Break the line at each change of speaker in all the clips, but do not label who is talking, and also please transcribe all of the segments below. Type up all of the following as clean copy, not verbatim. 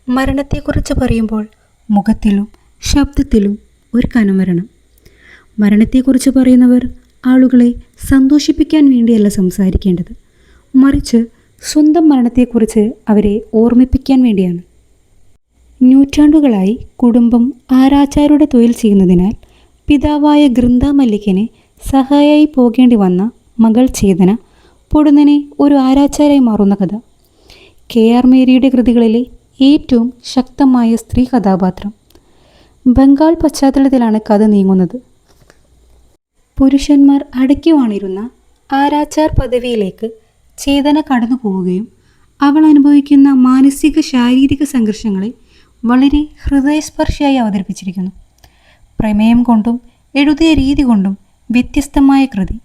മരണത്തെക്കുറിച്ച് പറയുമ്പോൾ മുഖത്തിലും ശബ്ദത്തിലും ഒരു കനമരണം. മരണത്തെക്കുറിച്ച് പറയുന്നവർ ആളുകളെ സന്തോഷിപ്പിക്കാൻ വേണ്ടിയല്ല സംസാരിക്കേണ്ടത്, മറിച്ച് സ്വന്തം മരണത്തെക്കുറിച്ച് അവരെ ഓർമ്മിപ്പിക്കാൻ വേണ്ടിയാണ്. നൂറ്റാണ്ടുകളായി കുടുംബം ആരാച്ചാരുടെ തൊഴിൽ ചെയ്യുന്നതിനാൽ പിതാവായ ഗൃന്ദ മല്ലിക്കിനെ സഹായിയായി പോകേണ്ടി വന്ന മകൾ ചേതന പൊടുന്നനെ ഒരു ആരാച്ചാരായി മാറുന്ന കഥ. KR മേരിയുടെ കൃതികളിലെ ഏറ്റവും ശക്തമായ സ്ത്രീ കഥാപാത്രം. ബംഗാൾ പശ്ചാത്തലത്തിലാണ് കഥ നീങ്ങുന്നത്. പുരുഷന്മാർ അടക്കി വാണിരുന്ന ആരാച്ചാർ പദവിയിലേക്ക് ചേതന കടന്നു പോവുകയും അവൾ അനുഭവിക്കുന്ന മാനസിക ശാരീരിക സംഘർഷങ്ങളെ വളരെ ഹൃദയസ്പർശിയായി അവതരിപ്പിച്ചിരിക്കുന്നു. പ്രമേയം കൊണ്ടും എഴുതിയ രീതി കൊണ്ടും വ്യത്യസ്തമായ കൃതി.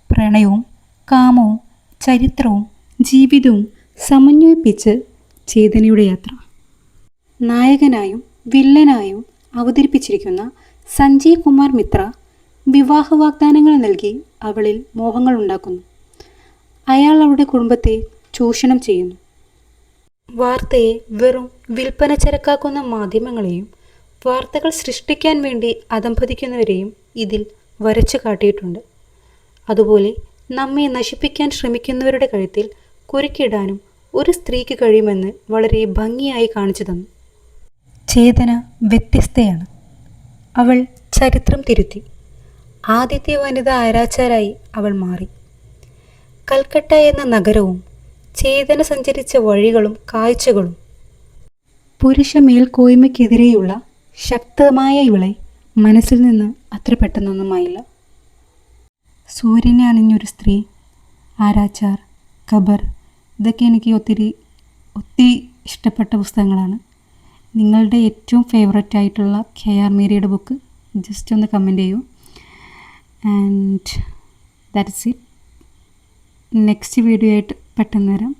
പ്രണയവും കാമവും ചരിത്രവും ജീവിതവും സമന്വയിപ്പിച്ച് ചേതനയുടെ യാത്ര. നായകനായും വില്ലനായും അവതരിപ്പിച്ചിരിക്കുന്ന സഞ്ജയ് കുമാർ മിത്ര വിവാഹ വാഗ്ദാനങ്ങൾ നൽകി അവളിൽ മോഹങ്ങൾ ഉണ്ടാക്കുന്നു. അയാൾ അവളുടെ കുടുംബത്തെ ചൂഷണം ചെയ്യുന്നു. വാർത്തയെ വെറും വിൽപ്പന ചരക്കാക്കുന്ന മാധ്യമങ്ങളെയും വാർത്തകൾ സൃഷ്ടിക്കാൻ വേണ്ടി അധംപതിക്കുന്നവരെയും ഇതിൽ വരച്ചു കാട്ടിയിട്ടുണ്ട്. അതുപോലെ നമ്മെ നശിപ്പിക്കാൻ ശ്രമിക്കുന്നവരുടെ കഴുത്തിൽ കുരുക്കിടാനും ഒരു സ്ത്രീക്ക് കഴിയുമെന്ന് വളരെ ഭംഗിയായി കാണിച്ചു തന്നു. ചേതന വ്യത്യസ്തയാണ്. അവൾ ചരിത്രം തിരുത്തി. ആദ്യത്തെ വനിതാ ആരാച്ചാരായി അവൾ മാറി. കൽക്കട്ട എന്ന നഗരവും ചേതന സഞ്ചരിച്ച വഴികളും കാഴ്ചകളും പുരുഷ മേൽക്കോയ്മയ്ക്കെതിരെയുള്ള ശക്തമായ ഇവളെ മനസ്സിൽ നിന്ന് അത്ര പെട്ടെന്നൊന്നുമായില്ല. സൂര്യനെ അണിഞ്ഞൊരു സ്ത്രീ, ആരാച്ചാർ, ഖബർ, ഇതൊക്കെ എനിക്ക് ഒത്തിരി ഇഷ്ടപ്പെട്ട പുസ്തകങ്ങളാണ്. നിങ്ങളുടെ ഏറ്റവും ഫേവററ്റ് ആയിട്ടുള്ള KR മേരിയുടെ ബുക്ക് ജസ്റ്റ് ഒന്ന് കമൻറ്റ് ചെയ്യൂ. And that's it. Next video ആയിട്ട് പെട്ടെന്ന് വരാം.